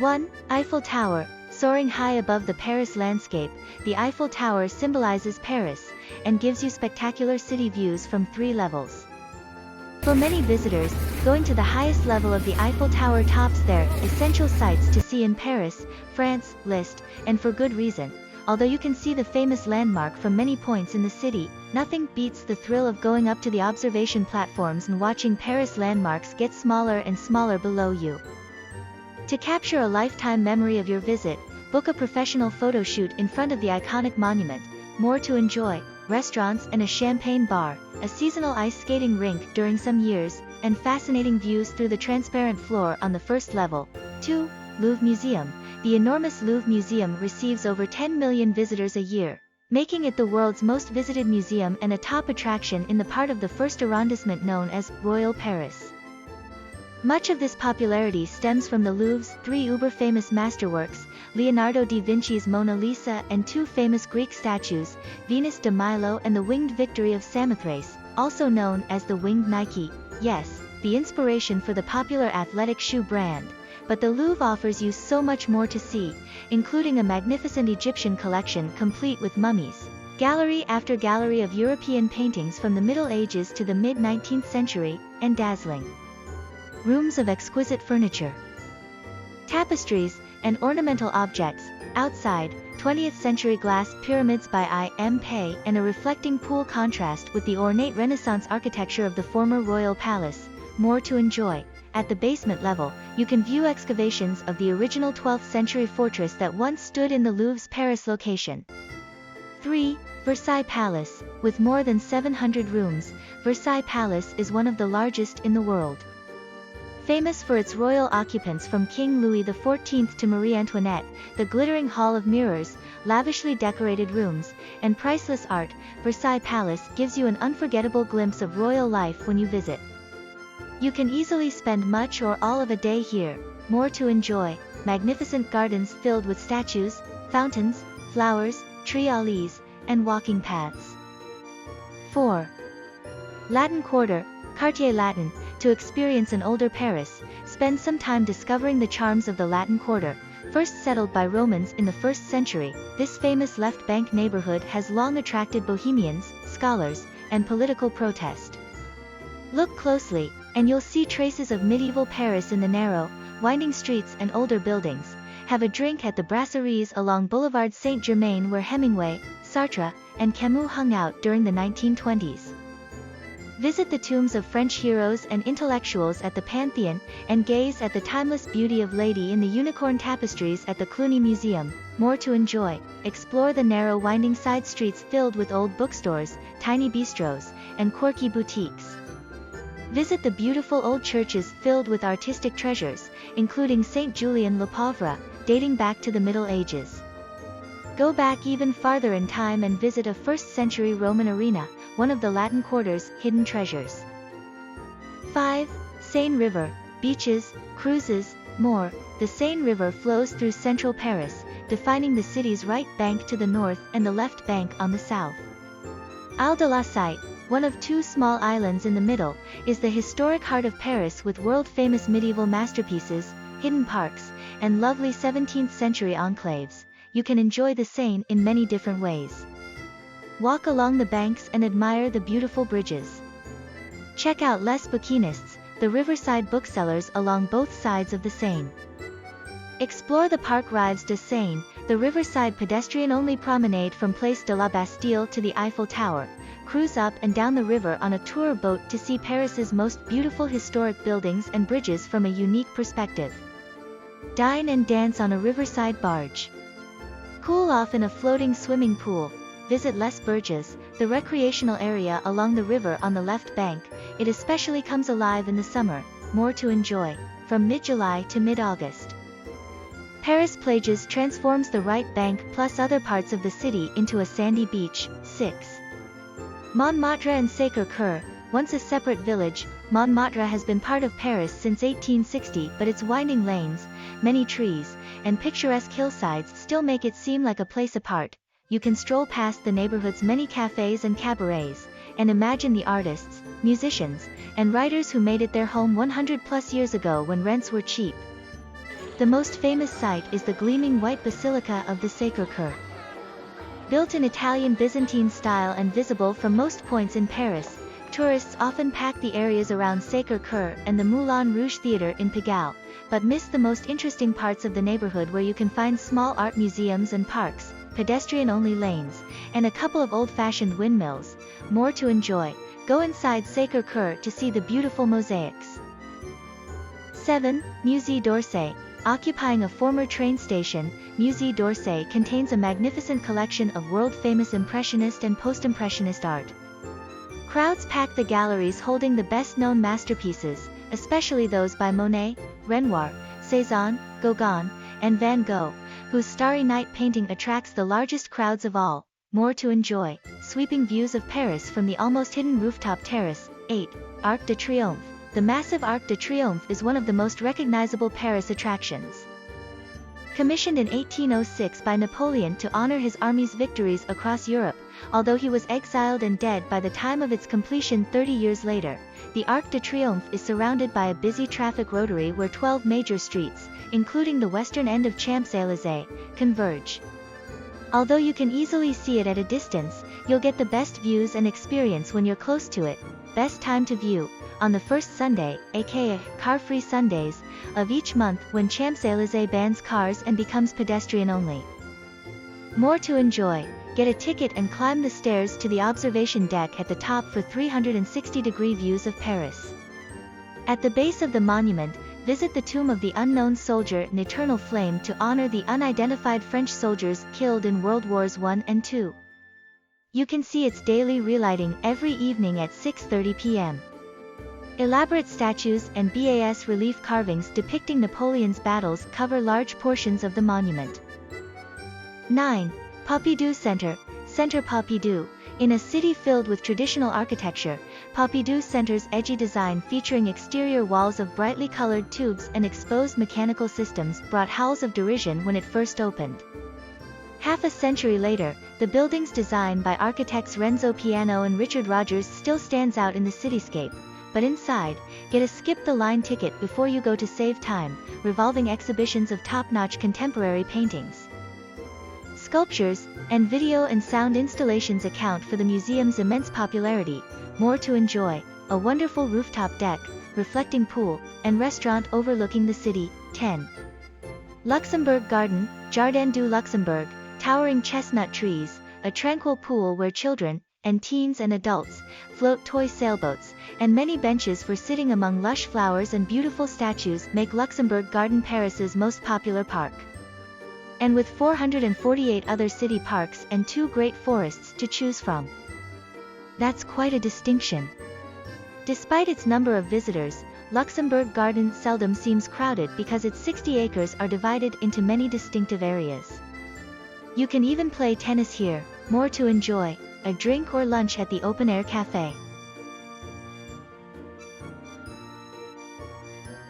1. Eiffel Tower. Soaring high above the Paris landscape, the Eiffel Tower symbolizes Paris, and gives you spectacular city views from 3 levels. For many visitors, going to the highest level of the Eiffel Tower tops their essential sights to see in Paris, France, list, and for good reason. Although you can see the famous landmark from many points in the city, nothing beats the thrill of going up to the observation platforms and watching Paris landmarks get smaller and smaller below you. To capture a lifetime memory of your visit, book a professional photo shoot in front of the iconic monument. More to enjoy: restaurants and a champagne bar, a seasonal ice skating rink during some years, and fascinating views through the transparent floor on the first level. 2. Louvre Museum. The enormous Louvre Museum receives over 10 million visitors a year, making it the world's most visited museum and a top attraction in the part of the first arrondissement known as Royal Paris. Much of this popularity stems from the Louvre's 3 uber-famous masterworks, Leonardo da Vinci's Mona Lisa and 2 famous Greek statues, Venus de Milo and the Winged Victory of Samothrace, also known as the Winged Nike. Yes, the inspiration for the popular athletic shoe brand. But the Louvre offers you so much more to see, including a magnificent Egyptian collection complete with mummies, gallery after gallery of European paintings from the Middle Ages to the mid-19th century, and dazzling rooms of exquisite furniture, tapestries, and ornamental objects. Outside, 20th century glass pyramids by I.M. Pei and a reflecting pool contrast with the ornate Renaissance architecture of the former royal palace. More to enjoy. At the basement level, you can view excavations of the original 12th century fortress that once stood in the Louvre's Paris location. 3. Versailles Palace. With more than 700 rooms, Versailles Palace is one of the largest in the world. Famous for its royal occupants from King Louis XIV to Marie Antoinette, the glittering hall of mirrors, lavishly decorated rooms, and priceless art, Versailles Palace gives you an unforgettable glimpse of royal life when you visit. You can easily spend much or all of a day here. More to enjoy: magnificent gardens filled with statues, fountains, flowers, tree alleys, and walking paths. 4. Latin Quarter, Quartier Latin. To experience an older Paris, spend some time discovering the charms of the Latin Quarter. First settled by Romans in the 1st century, this famous left bank neighborhood has long attracted bohemians, scholars, and political protest. Look closely, and you'll see traces of medieval Paris in the narrow, winding streets and older buildings. Have a drink at the brasseries along Boulevard Saint-Germain where Hemingway, Sartre, and Camus hung out during the 1920s. Visit the tombs of French heroes and intellectuals at the Pantheon, and gaze at the timeless beauty of Lady in the Unicorn tapestries at the Cluny Museum. More to enjoy: explore the narrow winding side streets filled with old bookstores, tiny bistros, and quirky boutiques. Visit the beautiful old churches filled with artistic treasures, including Saint Julien le Pauvre, dating back to the Middle Ages. Go back even farther in time and visit a 1st century Roman arena, one of the Latin Quarter's hidden treasures. 5. Seine River. Beaches, cruises, more. The Seine River flows through central Paris, defining the city's right bank to the north and the left bank on the south. Île de la Cité, one of 2 small islands in the middle, is the historic heart of Paris with world-famous medieval masterpieces, hidden parks, and lovely 17th century enclaves. You can enjoy the Seine in many different ways. Walk along the banks and admire the beautiful bridges. Check out Les Bouquinistes, the riverside booksellers along both sides of the Seine. Explore the Parc Rives de Seine, the riverside pedestrian-only promenade from Place de la Bastille to the Eiffel Tower. Cruise up and down the river on a tour boat to see Paris's most beautiful historic buildings and bridges from a unique perspective. Dine and dance on a riverside barge. Cool off in a floating swimming pool. Visit Les Berges, the recreational area along the river on the left bank. It especially comes alive in the summer. More to enjoy, from mid-July to mid-August. Paris Plages transforms the right bank plus other parts of the city into a sandy beach. 6. Montmartre and Sacré-Cœur. Once a separate village, Montmartre has been part of Paris since 1860, but its winding lanes, many trees, and picturesque hillsides still make it seem like a place apart. You can stroll past the neighborhood's many cafes and cabarets, and imagine the artists, musicians, and writers who made it their home 100+ years ago when rents were cheap. The most famous site is the gleaming white Basilica of the Sacré. Built in Italian Byzantine style and visible from most points in Paris, tourists often pack the areas around Sacré-Cœur and the Moulin Rouge Theatre in Pigalle, but miss the most interesting parts of the neighborhood where you can find small art museums and parks, pedestrian-only lanes, and a couple of old-fashioned windmills. More to enjoy. Go inside Sacré-Cœur to see the beautiful mosaics. 7. Musée d'Orsay. Occupying a former train station, Musée d'Orsay contains a magnificent collection of world-famous Impressionist and Post-Impressionist art. Crowds pack the galleries holding the best-known masterpieces, especially those by Monet, Renoir, Cézanne, Gauguin, and Van Gogh, whose Starry Night painting attracts the largest crowds of all. More to enjoy. Sweeping views of Paris from the almost hidden rooftop terrace. 8. Arc de Triomphe. The massive Arc de Triomphe is one of the most recognizable Paris attractions. Commissioned in 1806 by Napoleon to honor his army's victories across Europe, although he was exiled and dead by the time of its completion 30 years later, the Arc de Triomphe is surrounded by a busy traffic rotary where 12 major streets, including the western end of Champs-Élysées, converge. Although you can easily see it at a distance, you'll get the best views and experience when you're close to it. Best time to view: on the first Sunday, aka car-free Sundays, of each month when Champs-Élysées bans cars and becomes pedestrian-only. More to enjoy. Get a ticket and climb the stairs to the observation deck at the top for 360-degree views of Paris. At the base of the monument, visit the tomb of the unknown soldier in eternal flame to honor the unidentified French soldiers killed in World Wars I and II. You can see its daily relighting every evening at 6:30 p.m. Elaborate statues and bas relief carvings depicting Napoleon's battles cover large portions of the monument. 9. Pompidou Center. Centre Pompidou. In a city filled with traditional architecture, Pompidou Center's edgy design featuring exterior walls of brightly colored tubes and exposed mechanical systems brought howls of derision when it first opened. Half a century later, the building's design by architects Renzo Piano and Richard Rogers still stands out in the cityscape. But inside, get a skip-the-line ticket before you go to save time. Revolving exhibitions of top-notch contemporary paintings, sculptures, and video and sound installations account for the museum's immense popularity. More to enjoy. A wonderful rooftop deck, reflecting pool, and restaurant overlooking the city. 10. Luxembourg Garden. Jardin du Luxembourg. Towering chestnut trees, a tranquil pool where children, and teens and adults, float toy sailboats, and many benches for sitting among lush flowers and beautiful statues make Luxembourg Garden Paris's most popular park. And with 448 other city parks and 2 great forests to choose from. That's quite a distinction. Despite its number of visitors, Luxembourg Garden seldom seems crowded because its 60 acres are divided into many distinctive areas. You can even play tennis here. More to enjoy. A drink or lunch at the open-air cafe.